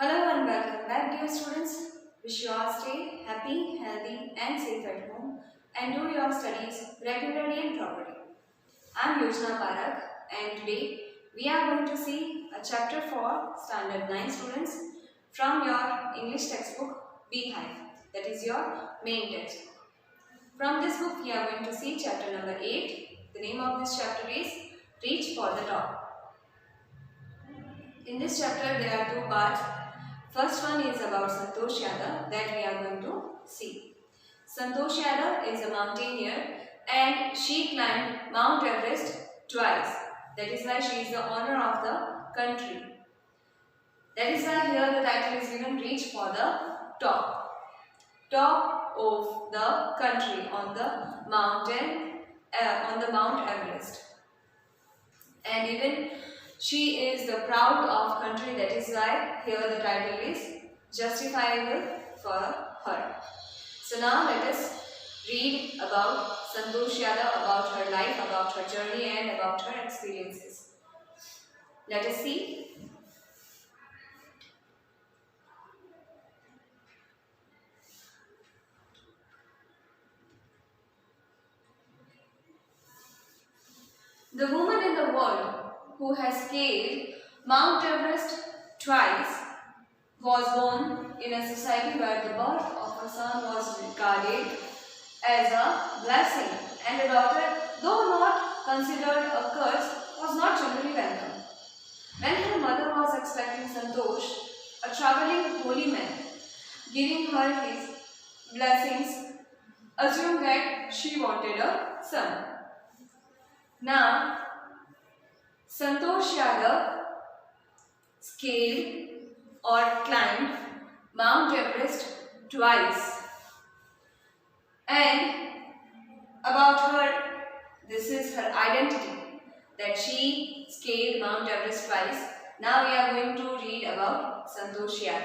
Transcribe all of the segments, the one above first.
Hello and welcome back, dear students. Wish you all stay happy, healthy and safe at home and do your studies regularly and properly. I am Yojana Parak and today we are going to see a chapter for Standard 9 students from your English textbook Beehive, that is your main textbook. From this book we are going to see chapter number 8. The name of this chapter is Reach for the Top. In this chapter there are two parts. First one is about Santosh Yadav that we are going to see. Santosh Yadav is a mountaineer and she climbed Mount Everest twice. That is why she is the owner of the country. That is why here the title is given Reach for the Top. Top of the country on the mountain, on the Mount Everest. And even she is the proud of country, that is why here the title is justifiable for her. So now let us read about Santosh Yadav, about her life, about her journey and about her experiences. Let us see. The woman in the world who has scaled Mount Everest twice was born in a society where the birth of a son was regarded as a blessing and a daughter, though not considered a curse, was not generally welcome. When her mother was expecting Santosh, a travelling holy man, giving her his blessings, assumed that she wanted a son. Now, Santosh Yadav scaled or climbed Mount Everest twice. And about her, this is her identity, that she scaled Mount Everest twice. Now we are going to read about Santosh Yadav.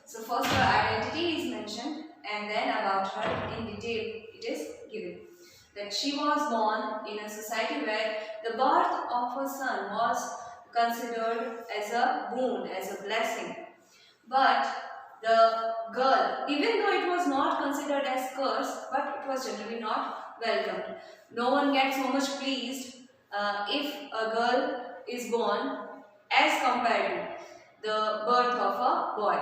So first her identity is mentioned and then about her in detail it is given. That she was born in a society where the birth of a son was considered as a boon, as a blessing. But the girl, even though it was not considered as curse, but it was generally not welcomed. No one gets so much pleased if a girl is born as compared to the birth of a boy.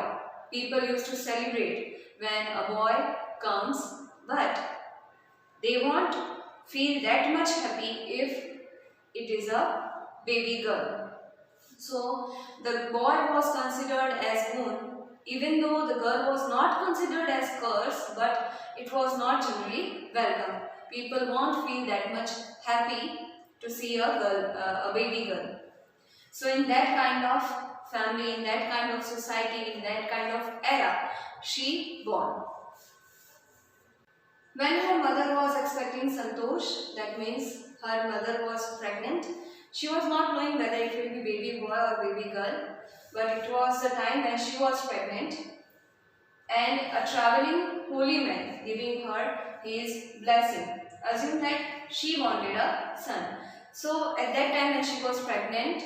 People used to celebrate when a boy comes, but they won't feel that much happy if it is a baby girl. So the boy was considered as boon, even though the girl was not considered as curse, but it was not generally welcome. People won't feel that much happy to see a girl, a baby girl. So in that kind of family, in that kind of society, in that kind of era, she born. When her mother was expecting Santosh, that means her mother was pregnant, she was not knowing whether it will be baby boy or baby girl, but it was the time when she was pregnant and a travelling holy man giving her his blessing assumed that she wanted a son. So at that time when she was pregnant,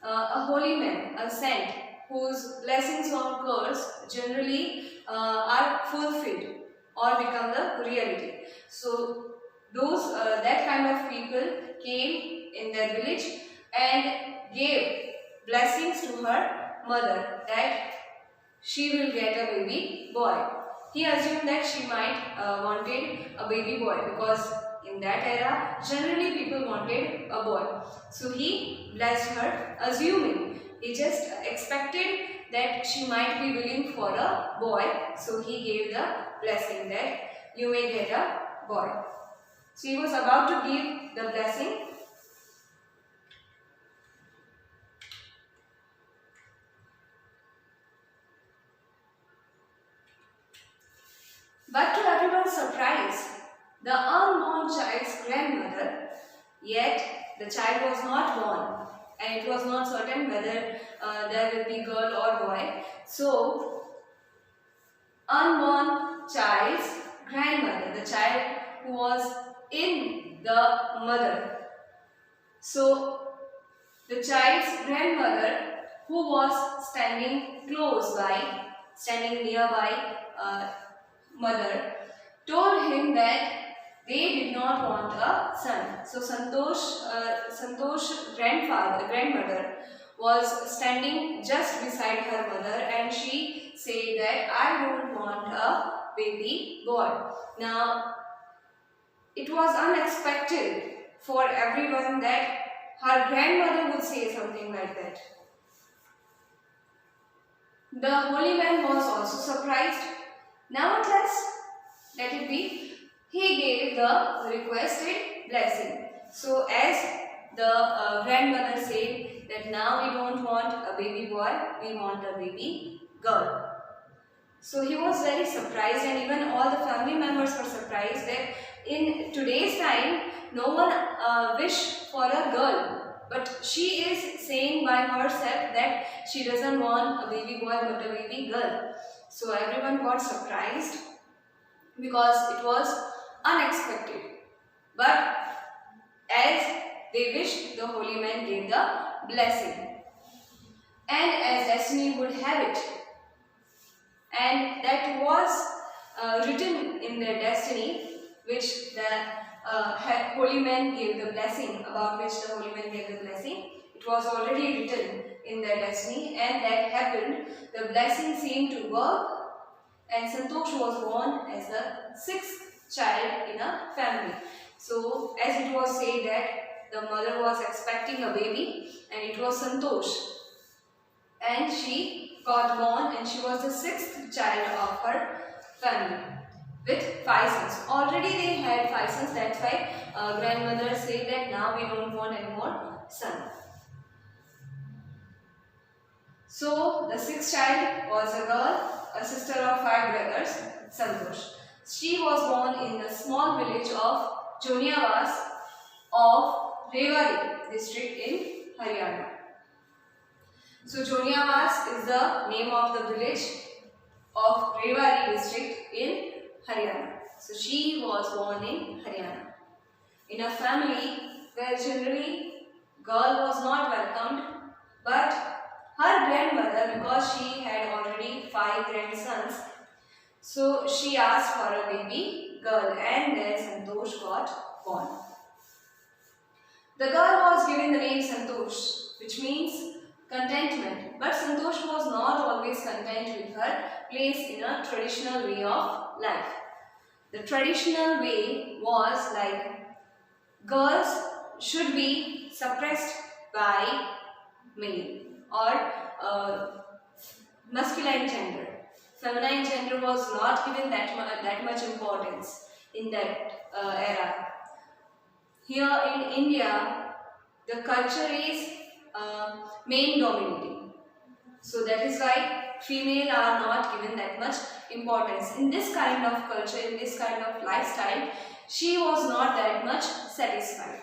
a holy man, a saint, whose blessings or curse generally are fulfilled or become the reality. So those that kind of people came in their village and gave blessings to her mother that she will get a baby boy. He assumed that she might wanted a baby boy because in that era generally people wanted a boy. So he blessed her assuming, he just expected that she might be willing for a boy, so he gave the blessing that you may get a boy. So he was about to give the blessing. But to everyone's surprise, the unborn child's grandmother, yet the child was not born and it was not certain whether there will be girl or boy. So, unborn child's grandmother, the child who was in the mother. So, the child's grandmother, who was standing nearby mother, told him that they did not want a son. So Santosh grandmother was standing just beside her mother, and she said that I don't want a baby boy. Now it was unexpected for everyone that her grandmother would say something like that. The holy man was also surprised. Nevertheless, let it be, he gave the requested blessing. So as the grandmother said that now we don't want a baby boy, we want a baby girl. So he was very surprised, and even all the family members were surprised that in today's time no one wish for a girl, but she is saying by herself that she doesn't want a baby boy but a baby girl. So everyone got surprised because it was unexpected. But as they wished, the holy man gave the blessing. And as destiny would have it, and that was written in their destiny, which the holy man gave the blessing, about which the holy man gave the blessing. It was already written in their destiny, and that happened. The blessing seemed to work, and Santosh was born as the sixth child in a family. So as it was said that the mother was expecting a baby, and it was Santosh, and she got born, and she was the sixth child of her family with 5 sons. Already they had 5 sons, that's why grandmother said that now we don't want any more son. So the sixth child was a girl, a sister of 5 brothers, Santosh. She was born in the small village of Joniavas of Rewari district in Haryana. So Joniavas is the name of the village of Rewari district in Haryana. So she was born in Haryana, in a family where generally girl was not welcomed, but her grandmother, because she had already 5 grandsons, so she asked for a baby girl, and then Santosh got born. The girl was given the name Santosh, which means contentment. But Santosh was not always content with her place in a traditional way of life. The traditional way was like girls should be suppressed by male or masculine gender. Feminine gender was not given that much importance in that era. Here in India, the culture is male dominating. So that is why female are not given that much importance. In this kind of culture, in this kind of lifestyle, she was not that much satisfied.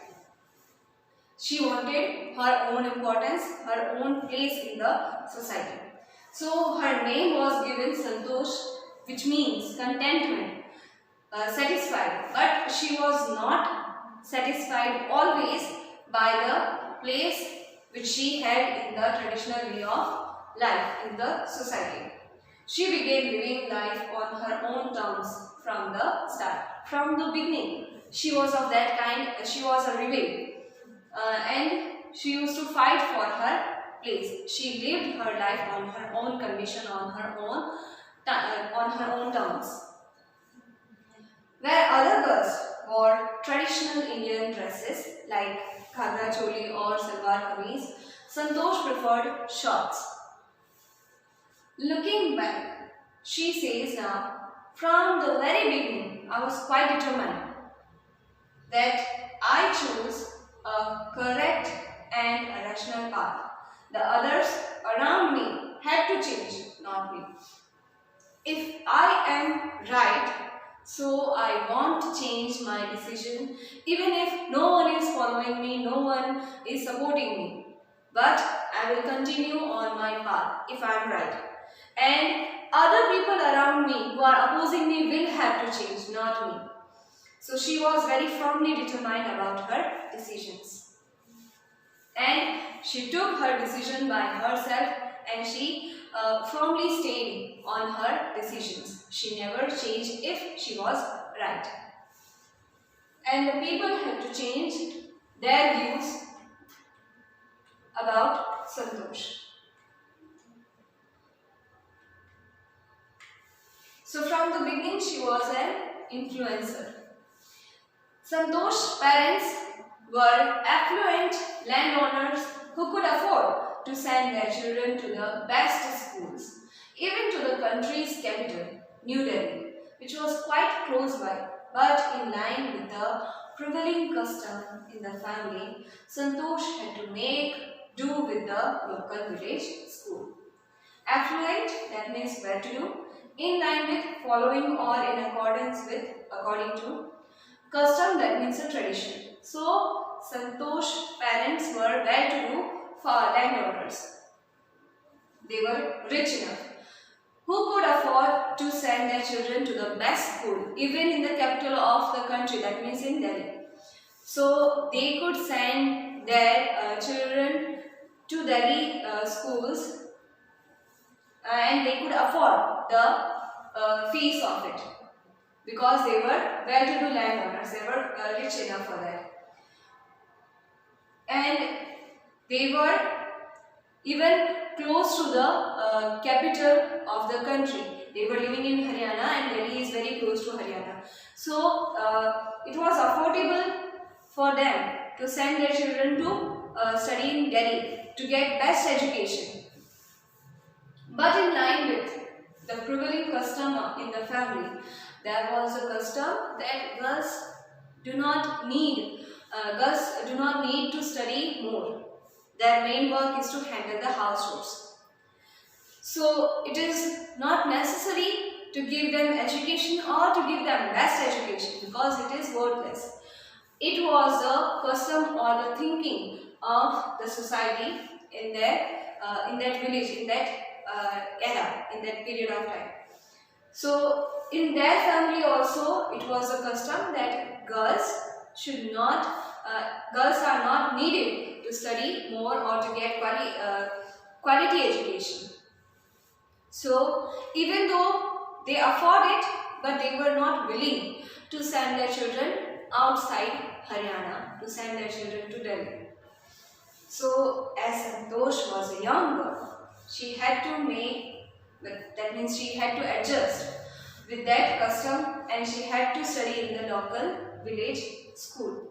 She wanted her own importance, her own place in the society. So her name was given Santosh, which means contentment, satisfied. But she was not satisfied always by the place which she had in the traditional way of life in the society. She began living life on her own terms from the start. From the beginning, she was of that kind, she was a rebel. And she used to fight for her place. She lived her life on her own condition, on her own terms. Where other girls wore traditional Indian dresses like ghagra choli or salwar kameez, Santosh preferred shorts. Looking back, she says now, from the very beginning, I was quite determined that I chose a correct and a rational path. The others around me had to change, not me. If I am right, so I want to change my decision, even if no one is following me, no one is supporting me. But I will continue on my path if I am right. And other people around me who are opposing me will have to change, not me. So she was very firmly determined about her decisions. And she took her decision by herself, and she firmly stayed on her decisions. She never changed if she was right. And the people had to change their views about Santosh. So from the beginning she was an influencer. Santosh's parents were affluent landowners who could afford to send their children to the best schools, even to the country's capital, New Delhi, which was quite close by. But in line with the prevailing custom in the family, Santosh had to make do with the local village school. Affluent, that means well-to-do, in line with following or in accordance with, according to custom, that means a tradition. So, Santosh's parents were well-to-do for landowners. They were rich enough. Who could afford to send their children to the best school, even in the capital of the country, that means in Delhi. So, they could send their children to Delhi schools and they could afford the fees of it, because they were well-to-do landowners, they were rich enough for that. And they were even close to the capital of the country. They were living in Haryana and Delhi is very close to Haryana. So it was affordable for them to send their children to study in Delhi to get best education. But in line with the prevailing custom in the family, there was a custom that girls do not need to study more. Their main work is to handle the house chores. So it is not necessary to give them education or to give them best education, because it is worthless. It was the custom or the thinking of the society in that village, in that era, in that period of time. So in their family also it was a custom that girls are not needed to study more or to get quality education. So even though they afford it, but they were not willing to send their children outside Haryana, to send their children to Delhi. So as Santosh was a young girl, she had to that means she had to adjust with that custom, and she had to study in the local village school.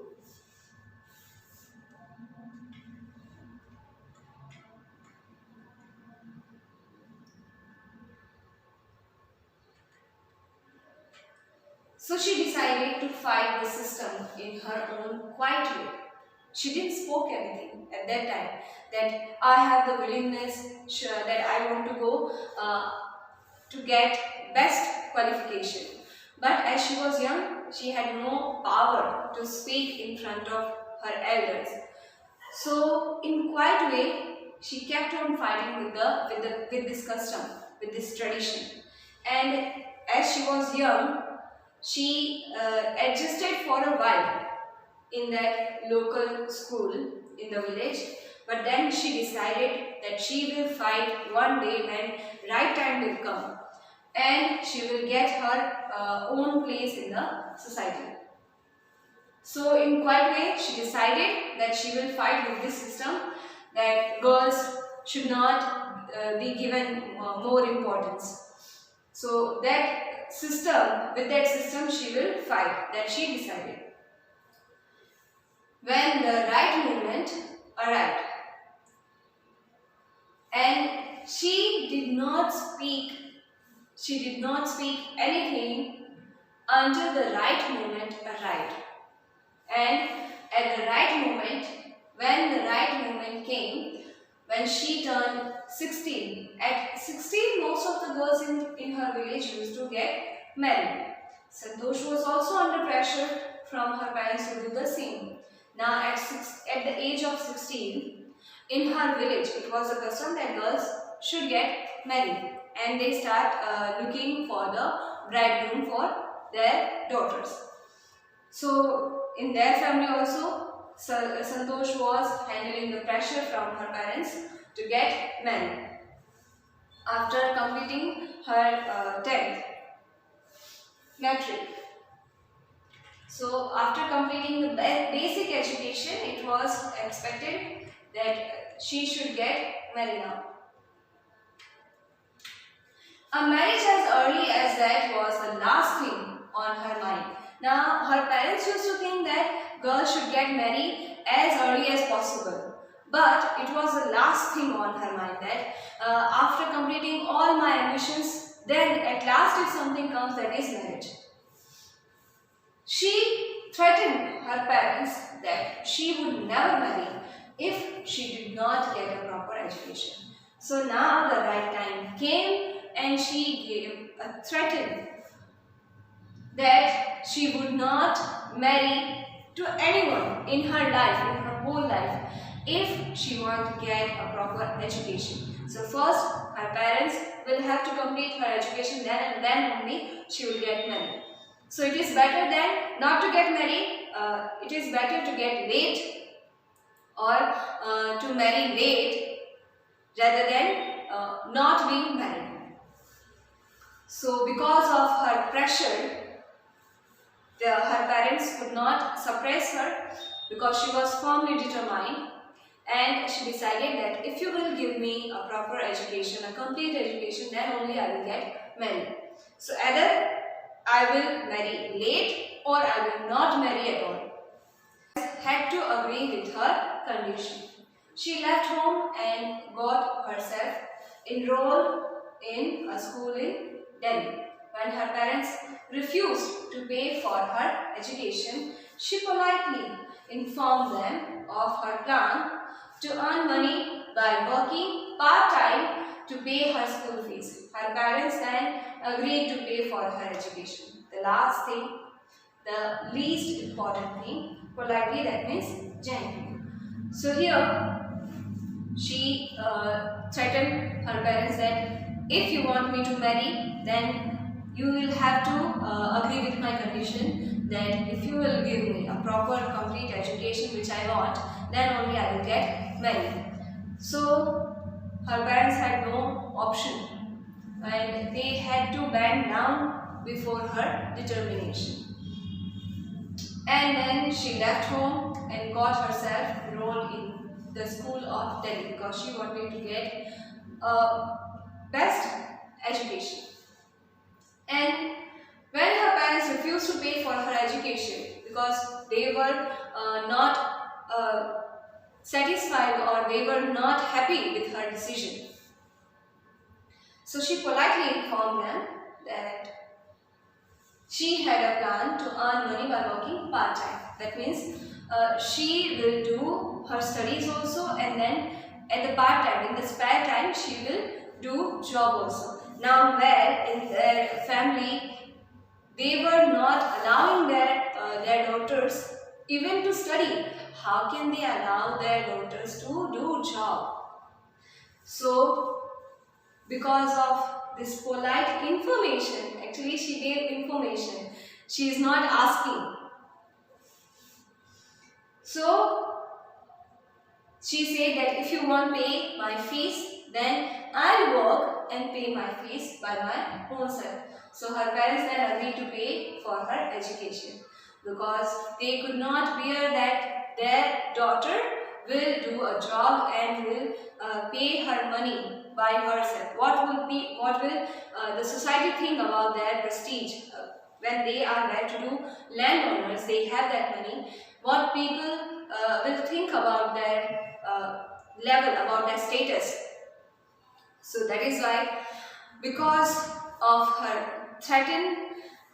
So she decided to fight the system in her own quiet way. She didn't spoke anything at that time that I have the willingness, that I want to go to get best qualification. But as she was young, she had no power to speak in front of her elders. So in quiet way, she kept on fighting with this custom, with this tradition. And as she was young, she adjusted for a while in that local school in the village, but then she decided that she will fight one day when right time will come and she will get her own place in the society. So in quiet way she decided that she will fight with this system, that girls should not be given more importance. So with that system she will fight, that she decided. When the right moment arrived and she did not speak anything until the right moment arrived. And at the right moment, when the right moment came, when she turned 16, at 16 most of the girls in her village used to get married. Santosh was also under pressure from her parents to do the same. Now at the age of 16, in her village, it was a custom that girls should get married, and they start looking for the bridegroom for their daughters. So in their family also, Santosh was handling the pressure from her parents to get married. after completing her 10th metric. So after completing the basic education, it was expected that she should get married now. A marriage as early as that was the last thing on her mind. Now, her parents used to think that girls should get married as early as possible. But it was the last thing on her mind that after completing all my ambitions, then at last if something comes, that is marriage. She threatened her parents that she would never marry if she did not get a proper education. So now the right time came and she gave a threaten that she would not marry to anyone in her life, in her whole life, if she wants to get a proper education. So first, her parents will have to complete her education, then and then only she will get married. So it is better than not to get married. It is better to get late or to marry late rather than not being married. So because of her pressure, her parents could not suppress her because she was firmly determined, and she decided that if you will give me a proper education, a complete education, then only I will get married. So either I will marry late or I will not marry at all. Had to agree with her condition. She left home and got herself enrolled in a school in Delhi. When her parents refused to pay for her education, she politely informed them of her plan to earn money by working part-time to pay her school fees. Her parents then agreed to pay for her education. The last thing, the least important thing, politely, that means gently. So here she threatened her parents that if you want me to marry, then you will have to agree with my condition that if you will give me a proper complete education which I want, then only I will get married. So her parents had no option and they had to bend down before her determination. And then she left home and got herself enrolled in the school of Delhi because she wanted to get a best education. And when her parents refused to pay for her education because they were not satisfied or they were not happy with her decision, so she politely informed them that she had a plan to earn money by working part-time. That means she will do her studies also, and then at the part-time, in the spare time, she will do job also. Now where in their family, they were not allowing their daughters even to study. How can they allow their daughters to do job? So because of this polite information, actually she gave information, she is not asking. So she said that if you want to pay my fees, then I'll work and pay my fees by my own self. So her parents then agreed to pay for her education because they could not bear that their daughter will do a job and will pay her money by herself. What will the society think about their prestige when they are well-to-do landowners? They have that money. What people will think about their level, about their status. So that is why, because of her threat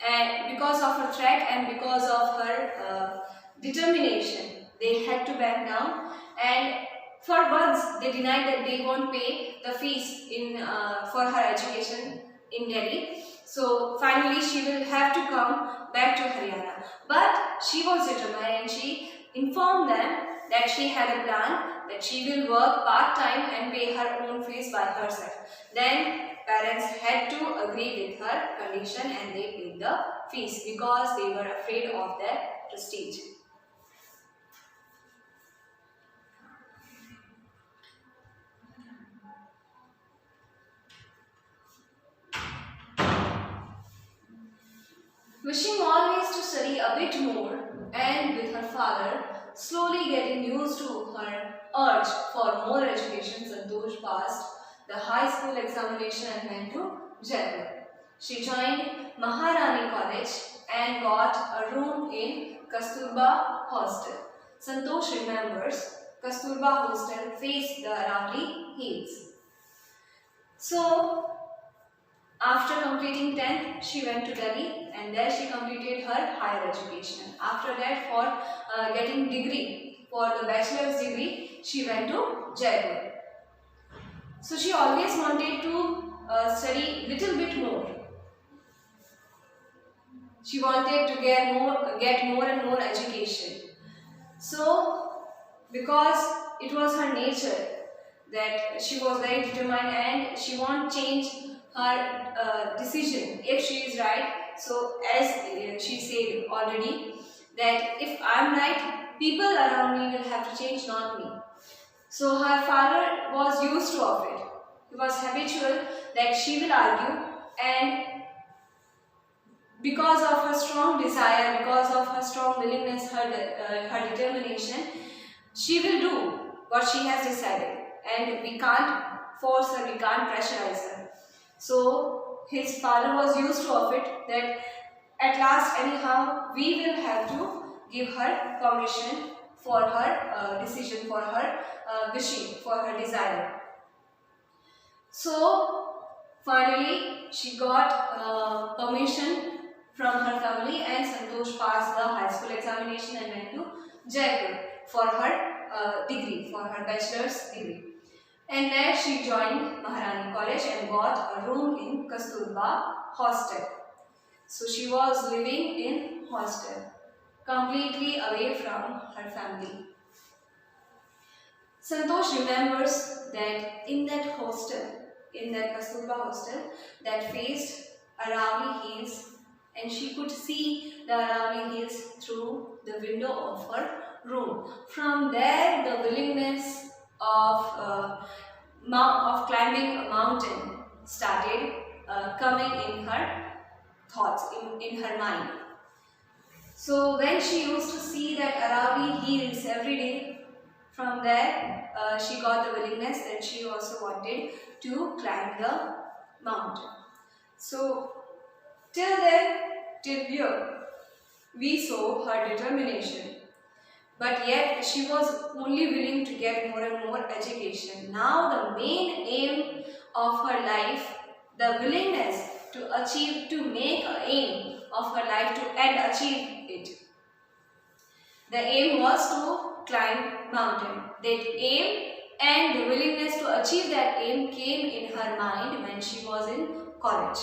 and because of her determination, they had to back down, and for once they denied that they won't pay the fees for her education in Delhi. So finally she will have to come back to Haryana. But she was determined and she informed them that she had a plan, that she will work part-time and pay her own fees by herself. Then parents had to agree with her condition and they paid the fees because they were afraid of their prestige. Wishing always to study a bit more, and with her father slowly getting used to her urge for more education, Santosh passed the high school examination and went to Jaipur. She joined Maharani College and got a room in Kasturba Hostel. Santosh remembers Kasturba Hostel faced the Aravali Hills. So, after completing 10th, she went to Delhi and there she completed her higher education. After that, for getting degree, for the bachelor's degree, she went to Jaipur. So, she always wanted to study little bit more. She wanted to get more and more education. So, because it was her nature that she was very determined and she won't change her decision if she is right. So, as she said already, that if I am right, people around me will have to change, not me. So, her father was used to of it. He was habitual that she will argue, and because of her strong desire, because of her strong willingness, her determination, she will do what she has decided, and we can't force her, we can't pressurize her. So his father was used to of it that at last anyhow we will have to give her permission for her decision, for her wishing, for her desire. So finally she got permission from her family and Santosh passed the high school examination and went to Jaipur for her degree, for her bachelor's degree. And there she joined Maharani College and got a room in Kasturba Hostel. So she was living in hostel, completely away from her family. Santosh remembers that in that hostel, in that Kasturba hostel, that faced Aravali Hills, and she could see the Aravali Hills through the window of her room. From there, the willingness of climbing a mountain started coming in her thoughts, in her mind. So when she used to see that Aravali Hills every day, from there she got the willingness that she also wanted to climb the mountain. So till then, till here, we saw her determination. But yet she was only willing to get more and more education. Now the main aim of her life, the willingness to achieve, to make an aim of her life and achieve it. The aim was to climb mountain. That aim and the willingness to achieve that aim came in her mind when she was in college.